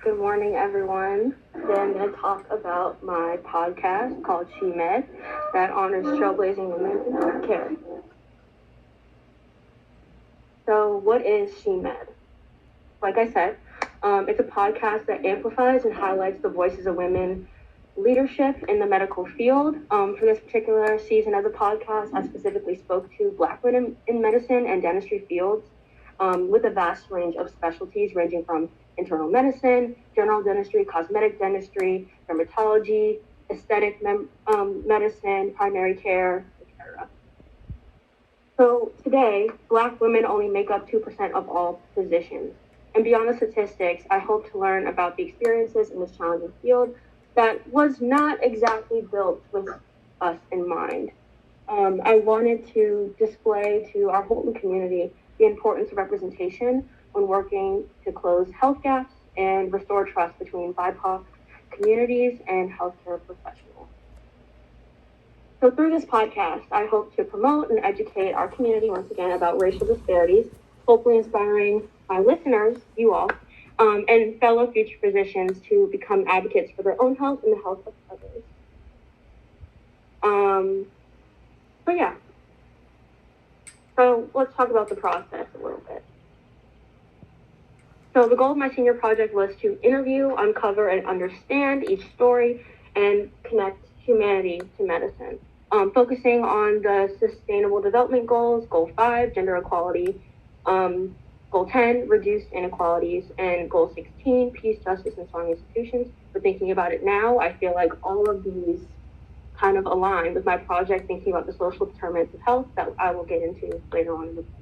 Good morning, everyone. Today I'm going to talk about my podcast called SheMed that honors trailblazing women in healthcare. So what is SheMed? Like I said, it's a podcast that amplifies and highlights the voices of women leadership in the medical field. For this particular season of the podcast, I specifically spoke to Black women in medicine and dentistry fields with a vast range of specialties ranging from internal medicine, general dentistry, cosmetic dentistry, dermatology, aesthetic medicine, primary care, etc. So today, Black women only make up 2% of all physicians. And beyond the statistics, I hope to learn about the experiences in this challenging field that was not exactly built with us in mind. I wanted to display to our Holton community the importance of representation when working to close health gaps and restore trust between BIPOC communities and healthcare professionals. So through this podcast, I hope to promote and educate our community once again about racial disparities, hopefully inspiring my listeners, you all, and fellow future physicians to become advocates for their own health and the health of others. So let's talk about the process a little bit. So the goal of my senior project was to interview, uncover, and understand each story and connect humanity to medicine, focusing on the Sustainable Development Goals, Goal 5, gender equality, Goal 10, reduced inequalities, and Goal 16, peace, justice, and strong institutions. But thinking about it now, I feel like all of these kind of align with my project, thinking about the social determinants of health that I will get into later on in the book.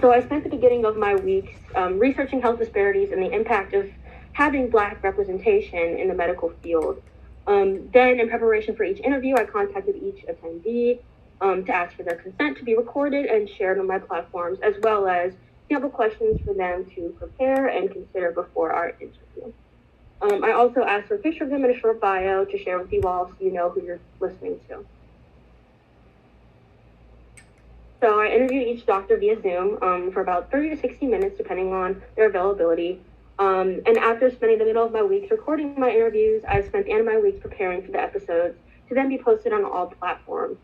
So I spent the beginning of my weeks researching health disparities and the impact of having Black representation in the medical field. Then in preparation for each interview, I contacted each attendee to ask for their consent to be recorded and shared on my platforms, as well as sample questions for them to prepare and consider before our interview. I also asked for a picture of them and a short bio to share with you all so you know who you're listening to. So I interviewed each doctor via Zoom for about 30 to 60 minutes, depending on their availability. And after spending the middle of my weeks recording my interviews, I spent the end of my weeks preparing for the episodes to then be posted on all platforms.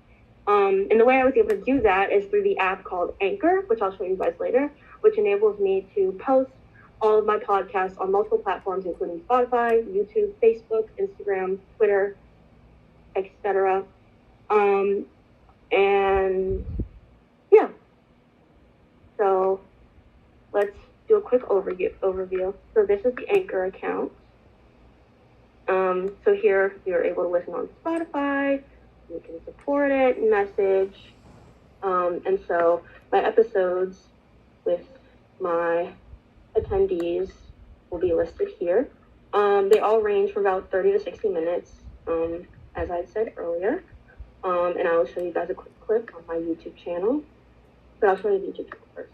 And the way I was able to do that is through the app called Anchor, which I'll show you guys later, which enables me to post all of my podcasts on multiple platforms, including Spotify, YouTube, Facebook, Instagram, Twitter, etc. And yeah, so let's do a quick overview. So this is the Anchor account. So here you're able to listen on Spotify. You can support it, message, and so my episodes with my attendees will be listed here. They all range from about 30 to 60 minutes, as I said earlier. And I will show you guys a quick clip on my YouTube channel. But I'll show you the YouTube channel first.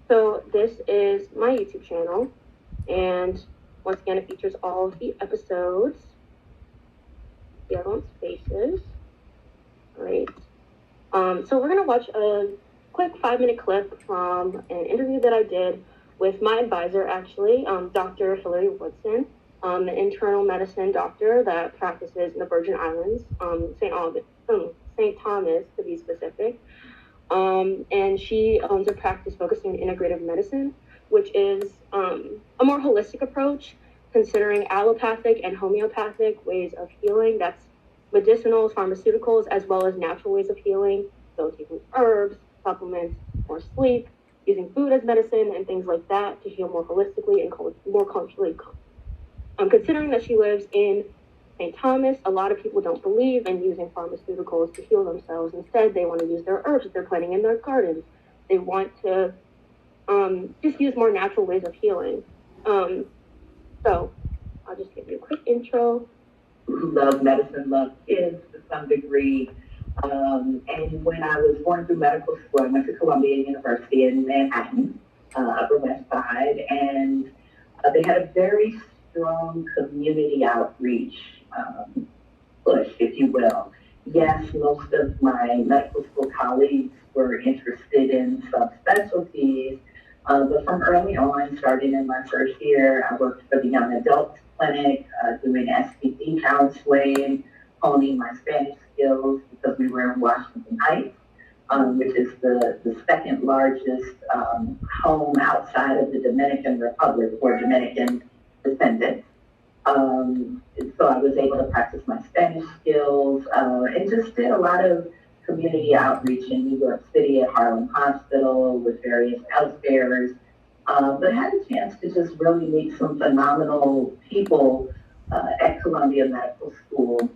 So this is my YouTube channel, and once again, it features all of the episodes. The other one's faces. All right. So we're gonna watch a quick 5-minute clip from an interview that I did with my advisor, actually, Dr. Hillary Woodson, an internal medicine doctor that practices in the Virgin Islands, St. Thomas to be specific. And she owns a practice focusing on integrative medicine, which is a more holistic approach, considering allopathic and homeopathic ways of healing. That's medicinals, pharmaceuticals, as well as natural ways of healing. So taking herbs, supplements, or sleep, using food as medicine, and things like that to heal more holistically and more culturally. Considering that she lives in St. Thomas, a lot of people don't believe in using pharmaceuticals to heal themselves. Instead, they want to use their herbs that they're planting in their gardens. They want to just use more natural ways of healing. So I'll just give you a quick intro. Love medicine, love kids to some degree. And when I was going through medical school, I went to Columbia University in Manhattan, Upper West Side, and they had a very strong community outreach push, if you will. yes, most of my medical school colleagues were interested in subspecialties, but from early on, starting in my first year, I worked for the young adults clinic, doing STD counseling, honing my Spanish skills because we were in Washington Heights, which is the second largest home outside of the Dominican Republic for Dominican descendants. So I was able to practice my Spanish skills and just did a lot of community outreach in New York City at Harlem Hospital with various health fairs, but had a chance to just really meet some phenomenal people at Columbia Medical School.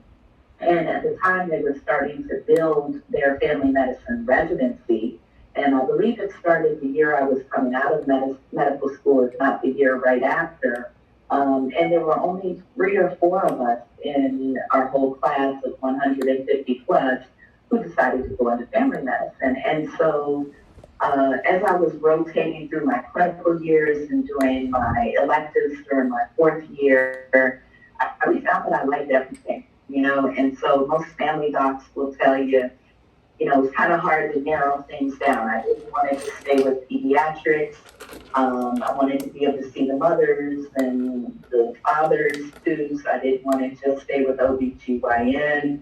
And at the time, they were starting to build their family medicine residency. And I believe it started the year I was coming out of medical school, if not the year right after. And there were only 3 or 4 of us in our whole class of 150 plus who decided to go into family medicine. And so as I was rotating through my clinical years and doing my electives during my 4th year, I really found that I liked everything, you know, and so most family docs will tell you, you know, it's kind of hard to narrow things down. I didn't want to just stay with pediatrics. I wanted to be able to see the mothers and the fathers too, so I didn't want to just stay with OBGYN.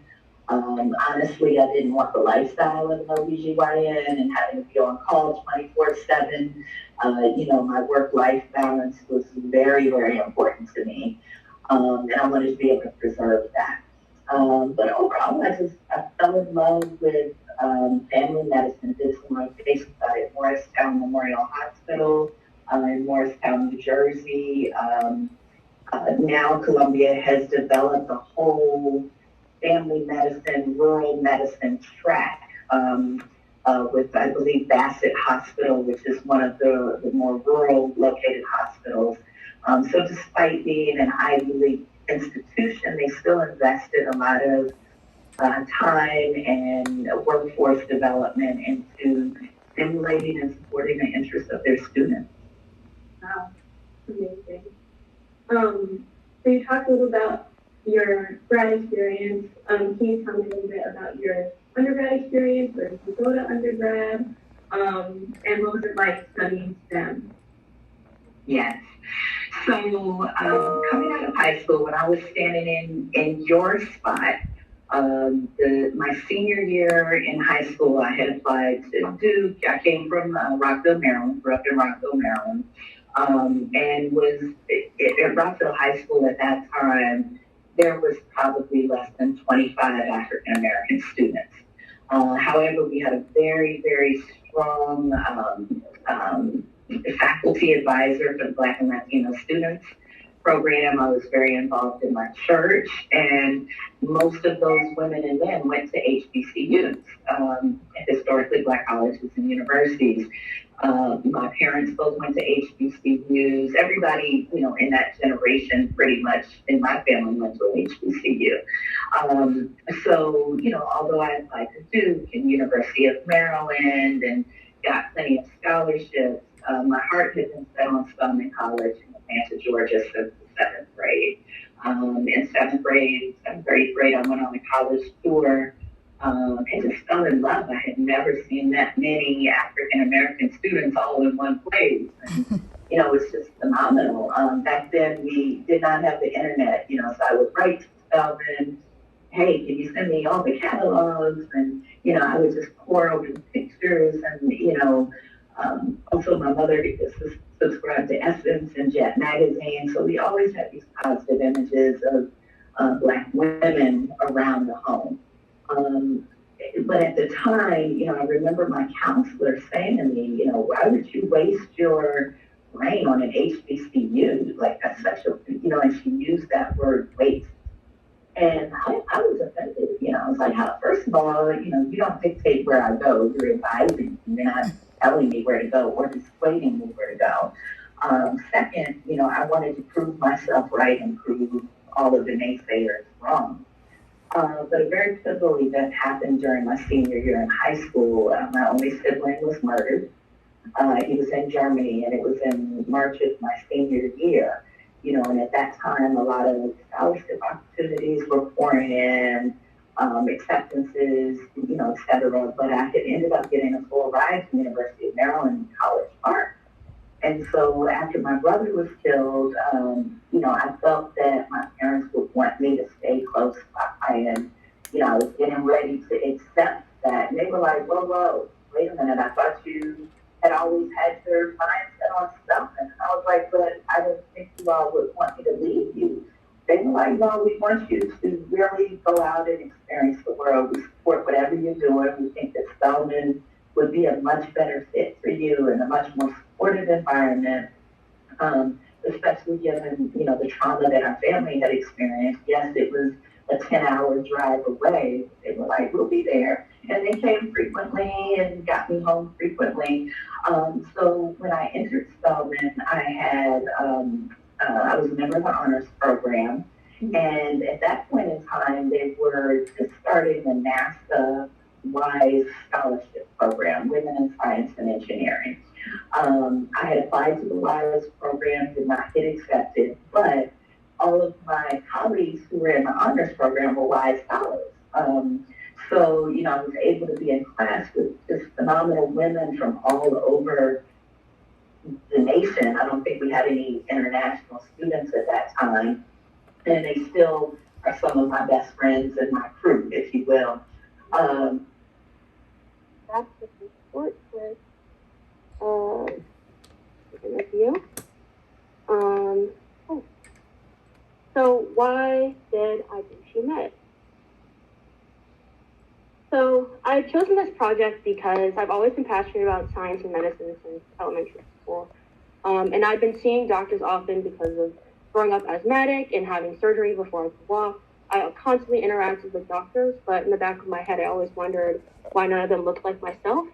Honestly, I didn't want the lifestyle of an OBGYN and having to be on call 24/7. You know, my work-life balance was very, very important to me. And I wanted to be able to preserve that. But overall, I fell in love with family medicine. Did some rotations out at Morristown Memorial Hospital in Morristown, New Jersey. Now Columbia has developed a whole family medicine, rural medicine track with, I believe, Bassett Hospital, which is one of the more rural located hospitals. So despite being an Ivy League institution, they still invested a lot of time and workforce development into stimulating and supporting the interests of their students. Wow, amazing. So you talked a little about your grad experience. Can you tell me a little bit about your undergrad experience? Where did you go to undergrad? And what was it like studying STEM? Yes. So coming out of high school, when I was standing in your spot, my senior year in high school, I had applied to Duke. I came from Rockville, Maryland, grew up in Rockville, Maryland, and was at Rockville High School at that time. There was probably less than 25 African American students. However, we had a very, very strong faculty advisor for the Black and Latino students program. I was very involved in my church, and most of those women and men went to HBCUs, historically Black colleges and universities. My parents both went to HBCUs. Everybody, you know, in that generation, pretty much in my family went to an HBCU. So, you know, although I applied to Duke and University of Maryland and got plenty of scholarships, my heart had been set on Spelman College in Atlanta, Georgia since the 7th grade. In seventh grade, I went on a college tour and just fell in love. I had never seen that many African American students all in one place. And, you know, it's just phenomenal. Back then, we did not have the internet, you know, so I would write to Spelman, hey, can you send me all the catalogs? And, you know, I would just pour over the pictures and, you know, also my mother subscribed to Essence and Jet magazine. So we always had these positive images of Black women around the home. But at the time, you know, I remember my counselor saying to me, you know, why would you waste your brain on an HBCU? Like, that's such a, you know, and she used that word waste. And I was offended, you know. I was like, first of all, you know, you don't dictate where I go. You're advising me. You're not telling me where to go or dissuading me where to go. Second, you know, I wanted to prove myself right and prove all of the naysayers wrong. But a very pivotal event happened during my senior year in high school. My only sibling was murdered. He was in Germany, and it was in March of my senior year. You know, and at that time, a lot of scholarship opportunities were pouring in. acceptances, et cetera. But I had ended up getting a full ride to the University of Maryland College Park. And so after my brother was killed, I felt that my parents would want me to stay close by. And, I was getting ready to accept that. And they were like, whoa, wait a minute. I thought you had always had your mindset on stuff. And I was like, but I didn't think you all would want me to leave you. They were like, no, we want you to really go out and experience the world. We support whatever you're doing. We think that Spelman would be a much better fit for you and a much more supportive environment, especially given, the trauma that our family had experienced. Yes, it was a 10-hour drive away. They were like, we'll be there. And they came frequently and got me home frequently. So when I entered Spelman, I was a member of the honors program. And at that point in time, they were just starting the NASA WISE scholarship program, Women in Science and Engineering. I had applied to the WISE program, did not get accepted, but all of my colleagues who were in the honors program were WISE scholars. So, I was able to be in class with just phenomenal women from all over the nation. I don't think we had any international students at that time, and they still are some of my best friends and my crew, if you will. That's just a short with interview. So why did I do SheMed? So I've chosen this project because I've always been passionate about science and medicine since elementary school. And I've been seeing doctors often because of growing up asthmatic and having surgery before I could walk. I constantly interacted with doctors, but in the back of my head, I always wondered why none of them looked like myself.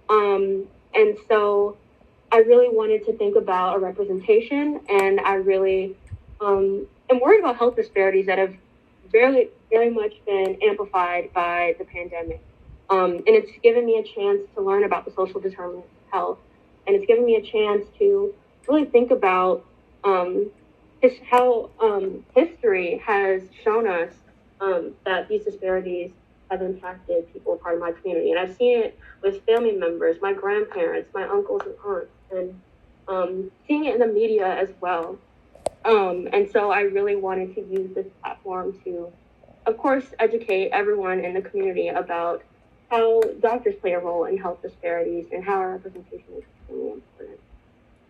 And so I really wanted to think about a representation, and I really am worried about health disparities that have very, very much been amplified by the pandemic. And it's given me a chance to learn about the social determinants of health, and it's given me a chance to really think about how history has shown us that these disparities have impacted people part of my community. And I've seen it with family members, my grandparents, my uncles and aunts, and seeing it in the media as well. And so I really wanted to use this platform to, of course, educate everyone in the community about how doctors play a role in health disparities and how our representation is extremely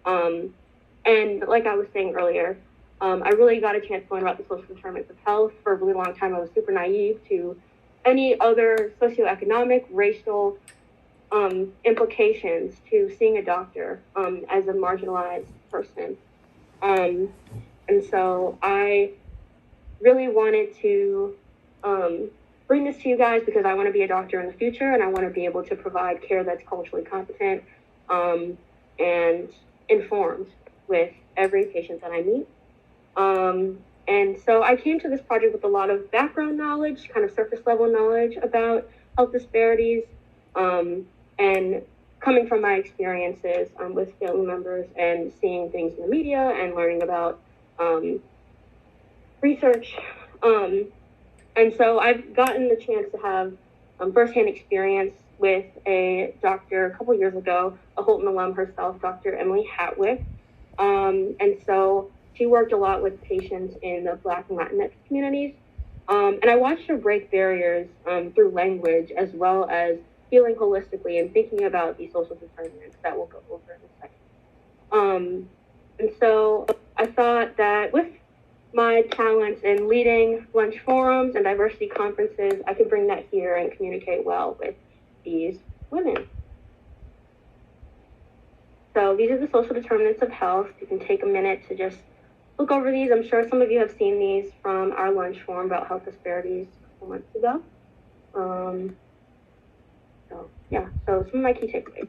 important. And like I was saying earlier, I really got a chance to learn about the social determinants of health. For a really long time, I was super naive to any other socioeconomic, racial implications to seeing a doctor as a marginalized person. And so I really wanted to bring this to you guys because I want to be a doctor in the future, and I want to be able to provide care that's culturally competent and informed with every patient that I meet. And so I came to this project with a lot of background knowledge, kind of surface level knowledge about health disparities, and coming from my experiences with family members and seeing things in the media and learning about research. And so I've gotten the chance to have firsthand experience with a doctor a couple years ago, a Holton alum herself, Dr. Emily Hatwick. And so she worked a lot with patients in the Black and Latinx communities. And I watched her break barriers through language, as well as healing holistically and thinking about these social determinants that we'll go over in a second. And so I thought that with my talents in leading lunch forums and diversity conferences, I could bring that here and communicate well with these women. So these are the social determinants of health. You can take a minute to just look over these. I'm sure some of you have seen these from our lunch forum about health disparities a couple months ago. So some of my key takeaways.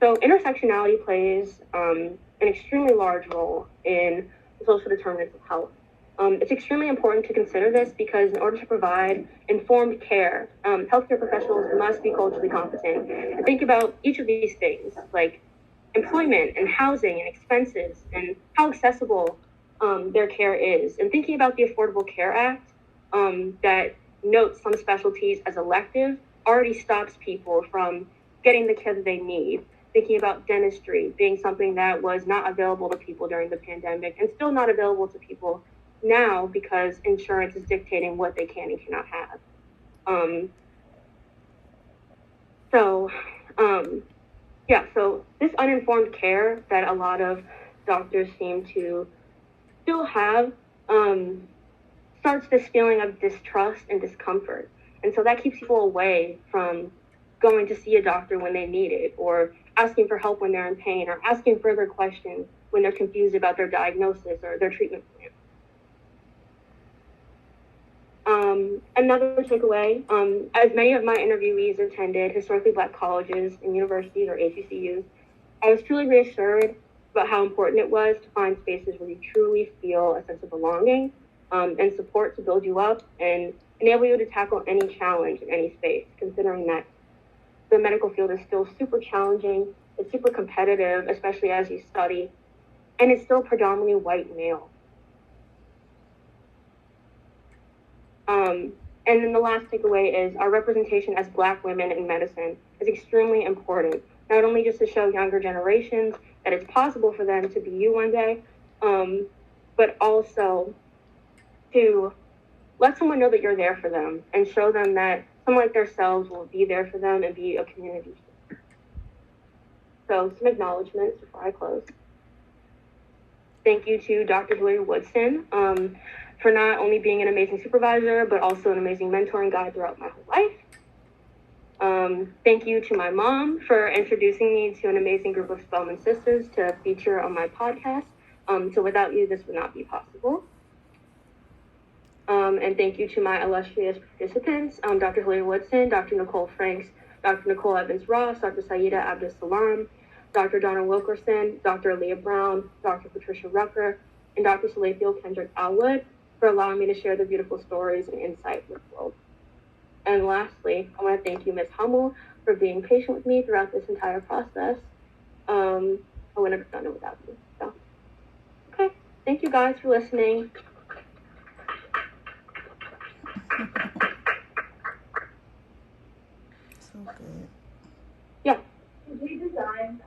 So intersectionality plays an extremely large role in the social determinants of health. It's extremely important to consider this because in order to provide informed care, healthcare professionals must be culturally competent and think about each of these things, like employment and housing and expenses and how accessible their care is. And thinking about the Affordable Care Act, that notes some specialties as elective already stops people from getting the care that they need. Thinking about dentistry being something that was not available to people during the pandemic and still not available to people now because insurance is dictating what they can and cannot have. So this uninformed care that a lot of doctors seem to still have starts this feeling of distrust and discomfort. And so that keeps people away from going to see a doctor when they need it, or asking for help when they're in pain, or asking further questions when they're confused about their diagnosis or their treatment plan. Another takeaway, as many of my interviewees attended historically Black colleges and universities or HBCUs, I was truly reassured about how important it was to find spaces where you truly feel a sense of belonging and support to build you up and enable you to tackle any challenge in any space, considering that the medical field is still super challenging, it's super competitive, especially as you study, and it's still predominantly white male. And then the last takeaway is our representation as Black women in medicine is extremely important, not only just to show younger generations that it's possible for them to be you one day, but also to let someone know that you're there for them and show them that someone like themselves will be there for them and be a community. So some acknowledgements before I close. Thank you to Dr. Hillary Woodson for not only being an amazing supervisor, but also an amazing mentor and guide throughout my whole life. Thank you to my mom for introducing me to an amazing group of Spelman sisters to feature on my podcast. So without you, this would not be possible. And thank you to my illustrious participants, Dr. Hillary Woodson, Dr. Nicole Franks, Dr. Nicole Evans-Ross, Dr. Saida Abdus-Salam, Dr. Donna Wilkerson, Dr. Leah Brown, Dr. Patricia Rucker, and Dr. Salathiel Kendrick Alwood for allowing me to share the beautiful stories and insight with the world. And lastly, I want to thank you, Ms. Hummel, for being patient with me throughout this entire process. I wouldn't have done it without you. So, okay, thank you guys for listening. So good. Yeah. We designed